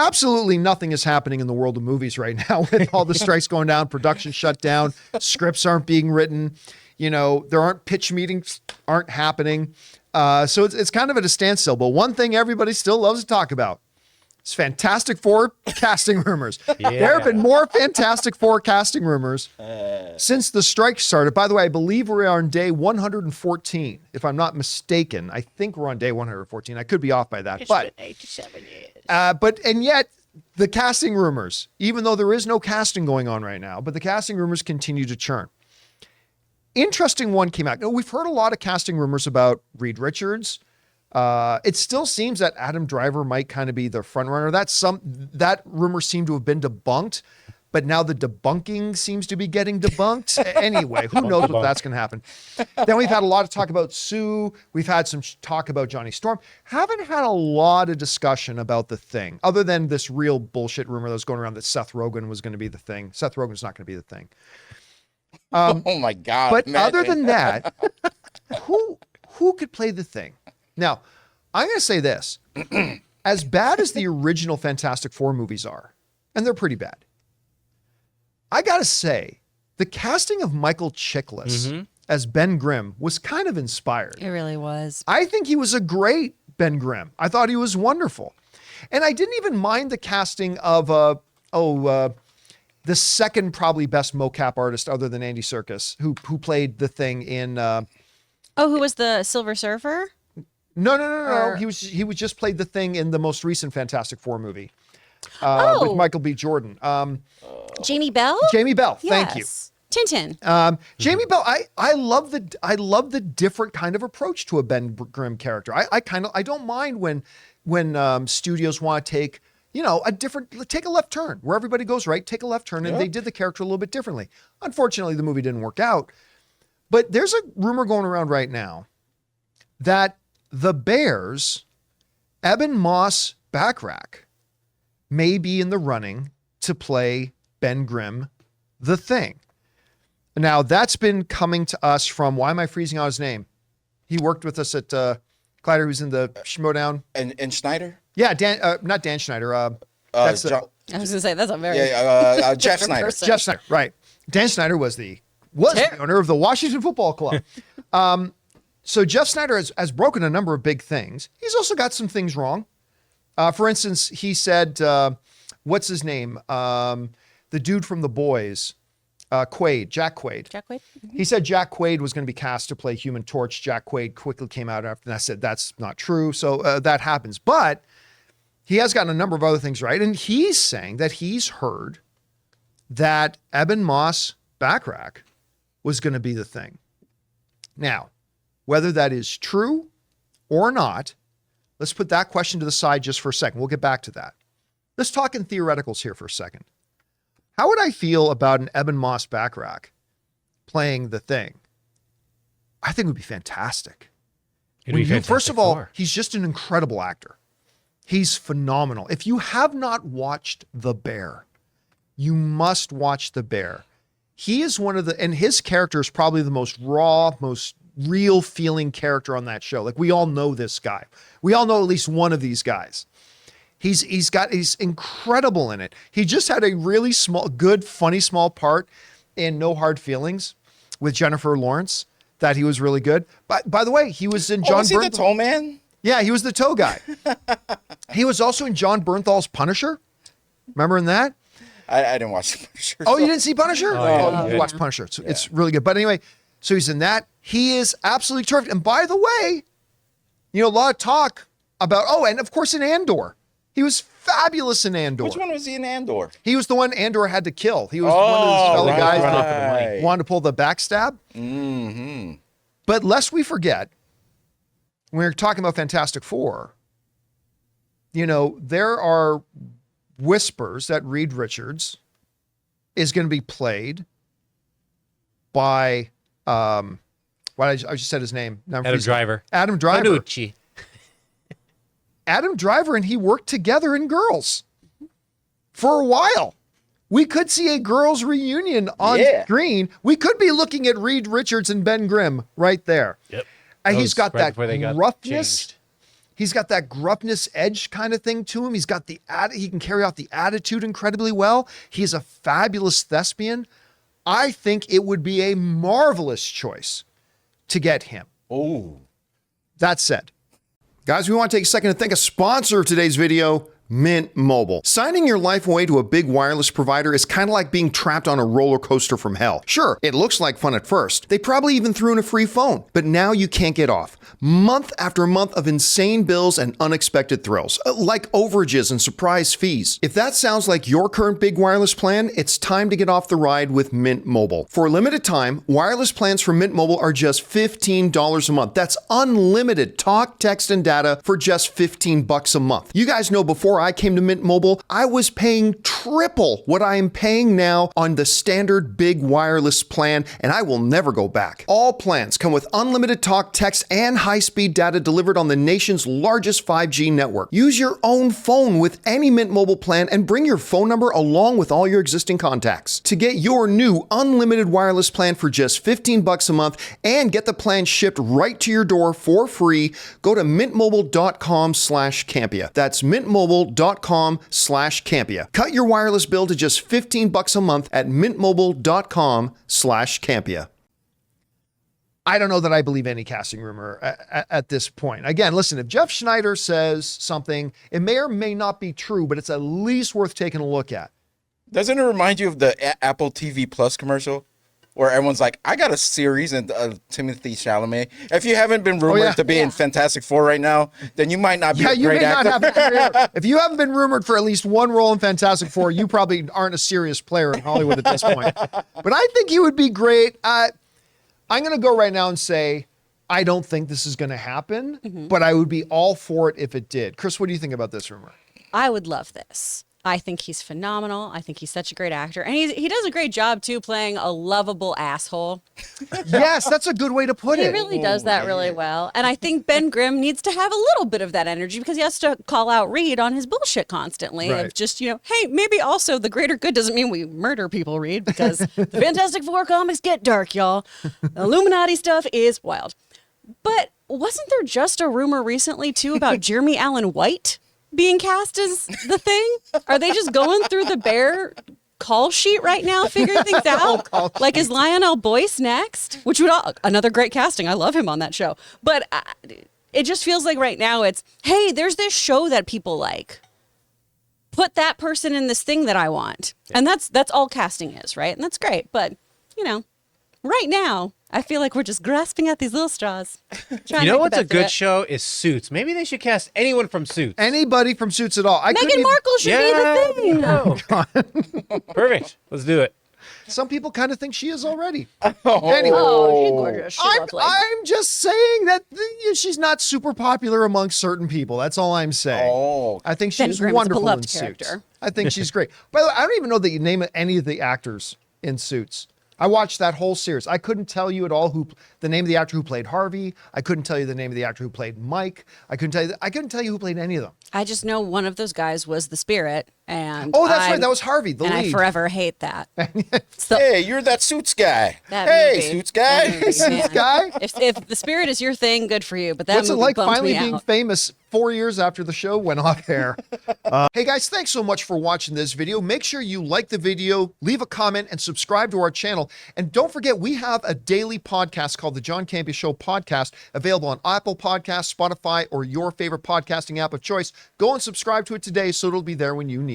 absolutely nothing is happening in the world of movies right now with all the strikes going down, production shut down, scripts aren't being written, there aren't pitch meetings aren't happening. So it's kind of at a standstill, but one thing everybody still loves to talk about is Fantastic Four casting rumors. Yeah. There have been more Fantastic Four casting rumors since the strike started. By the way, I believe we're on day 114, if I'm not mistaken. I think we're on day 114. I could be off by that. It's been 87 years. And yet the casting rumors, even though there is no casting going on right now, but the casting rumors continue to churn. Interesting one came out. We've heard a lot of casting rumors about Reed Richards. It still seems that Adam Driver might kind of be the front runner. That rumor seemed to have been debunked, but now the debunking seems to be getting debunked. Anyway, who knows what that's going to happen. Then we've had a lot of talk about Sue. We've had some talk about Johnny Storm. Haven't had a lot of discussion about The Thing, other than this real bullshit rumor that was going around that Seth Rogen was going to be the Thing. Seth Rogen's not going to be the Thing. Oh my God. But other than that, who could play the Thing? Now, I'm going to say this. As bad as the original Fantastic Four movies are, and they're pretty bad, I got to say, the casting of Michael Chiklis as Ben Grimm was kind of inspired. It really was. I think he was a great Ben Grimm. I thought he was wonderful. And I didn't even mind the casting of, the second probably best mocap artist other than Andy Serkis, who played the Thing in... who was the Silver Surfer? No. He was just played the Thing in the most recent Fantastic Four movie with Michael B. Jordan. Jamie Bell? Jamie Bell, yes. thank you. Tintin. Jamie Bell, I love the different kind of approach to a Ben Grimm character. I don't mind when studios want to take take a left turn where everybody goes right, take a left turn, and they did the character a little bit differently. Unfortunately, the movie didn't work out, but there's a rumor going around right now that the Bears, Ebon Moss-Bachrach, may be in the running to play Ben Grimm, the Thing. Now, that's been coming to us from, why am I freezing out his name? He worked with us at Kleider, who's in the Schmodown. And Schneider? Yeah, not Dan Schneider. I was going to say, that's a very... Jeff Snyder. person. Jeff Snyder, right. Dan Snyder was the owner of the Washington Football Club. So Jeff Snyder has broken a number of big things. He's also got some things wrong. For instance, he said, what's his name? The dude from The Boys, Jack Quaid. Jack Quaid? He said Jack Quaid was going to be cast to play Human Torch. Jack Quaid quickly came out after, and I said, that's not true. So that happens. But he has gotten a number of other things right. And he's saying that he's heard that Ebon Moss-Bachrach was going to be the Thing. Now, whether that is true or not, let's put that question to the side just for a second. We'll get back to that. Let's talk in theoreticals here for a second. How would I feel about an Ebon Moss-Bachrach playing the Thing? I think it would be fantastic. First of all, he's just an incredible actor. He's phenomenal. If you have not watched The Bear, you must watch The Bear. He is and his character is probably the most raw, most real feeling character on that show. Like, we all know this guy. We all know at least one of these guys. He's incredible in it. He just had a really good, funny, small part in No Hard Feelings with Jennifer Lawrence that he was really good. By the way, he was in John Was he the toe man? Yeah, he was the toe guy. He was also in John Bernthal's Punisher. Remember in that? I didn't watch Punisher. Oh, you didn't see Punisher? You watch Punisher. It's really good. But anyway, so he's in that. He is absolutely terrific. And by the way, a lot of talk about, and of course in Andor. He was fabulous in Andor. Which one was he in Andor? He was the one Andor had to kill. He was one of those fellow guys that wanted to pull the backstab. Mm-hmm. But lest we forget, when we're talking about Fantastic Four, there are whispers that Reed Richards is going to be played by, I just said his name. Adam Driver. Adam Driver. Bonucci. Adam Driver and he worked together in Girls for a while. We could see a Girls reunion on screen. We could be looking at Reed Richards and Ben Grimm right there. Yep. He's got that roughness, He's got that gruffness edge kind of thing to him. He's got he can carry off the attitude incredibly well. He's a fabulous thespian. I think it would be a marvelous choice to get him. Oh. That said, guys, we want to take a second to thank a sponsor of today's video, Mint Mobile. Signing your life away to a big wireless provider is kind of like being trapped on a roller coaster from hell. Sure, it looks like fun at first. They probably even threw in a free phone, but now you can't get off. Month after month of insane bills and unexpected thrills, like overages and surprise fees. If that sounds like your current big wireless plan, it's time to get off the ride with Mint Mobile. For a limited time, wireless plans from Mint Mobile are just $15 a month. That's unlimited talk, text, and data for just $15 a month. You guys know before I came to Mint Mobile, I was paying triple what I am paying now on the standard big wireless plan, and I will never go back. All plans come with unlimited talk, text, and high-speed data delivered on the nation's largest 5G network. Use your own phone with any Mint Mobile plan and bring your phone number along with all your existing contacts. To get your new unlimited wireless plan for just $15 a month and get the plan shipped right to your door for free, go to mintmobile.com/Campea. That's mintmobile.com/Campea. Cut your wireless bill to just $15 a month at mintmobile.com/Campea. I don't know that I believe any casting rumor at this point. Again, listen, if Jeff Schneider says something, it may or may not be true, but it's at least worth taking a look at. Doesn't it remind you of the Apple TV Plus commercial? Where everyone's like, I got a series and Timothy Chalamet. If you haven't been rumored to be in Fantastic Four right now, then you might not be a great actor. If you haven't been rumored for at least one role in Fantastic Four, you probably aren't a serious player in Hollywood at this point. But I think you would be great. I'm going to go right now and say, I don't think this is going to happen, but I would be all for it if it did. Chris, what do you think about this rumor? I would love this. I think he's phenomenal. I think he's such a great actor. And he does a great job, too, playing a lovable asshole. Yes, that's a good way to put it. He really does that really well. And I think Ben Grimm needs to have a little bit of that energy because he has to call out Reed on his bullshit constantly. Right. Of just, hey, maybe also the greater good doesn't mean we murder people, Reed, because the Fantastic Four comics get dark, y'all. The Illuminati stuff is wild. But wasn't there just a rumor recently, too, about Jeremy Allen White being cast as the Thing? Are they just going through the Bear call sheet right now, figuring things out? Like, is Lionel Boyce next? Which would another great casting. I love him on that show. But it just feels like right now it's, hey, there's this show that people like. Put that person in this thing that I want. And that's all casting is, right? And that's great. But, right now, I feel like we're just grasping at these little straws. You know what's a good show is Suits. Maybe they should cast anyone from Suits. Anybody from Suits at all. Meghan Markle should be the Thing. Perfect. Let's do it. Some people kind of think she is already. Oh. Anyway. Oh, she's gorgeous. She's lovely. I'm just saying that she's not super popular amongst certain people. That's all I'm saying. Oh. I think Ben she's Grimm's a wonderful in beloved Suits. character. I think she's great. By the way, I don't even know that you name any of the actors in Suits. I watched that whole series. I couldn't tell you at all the name of the actor who played Harvey. I couldn't tell you the name of the actor who played Mike. I couldn't tell you who played any of them. I just know one of those guys was the Spirit, and that's right. That was Harvey, the lead. I forever hate that. Hey, you're that Suits guy. That Hey, movie. Suits guy. That movie, Suits man. guy. If the Spirit is your thing, good for you. But that What's it movie like bummed finally me being out. famous 4 years after the show went off air? Hey guys, thanks so much for watching this video. Make sure you like the video, leave a comment, and subscribe to our channel. And don't forget, we have a daily podcast called the John Campea Show podcast, available on Apple Podcasts, Spotify, or your favorite podcasting app of choice. Go and subscribe to it today so it'll be there when you need it.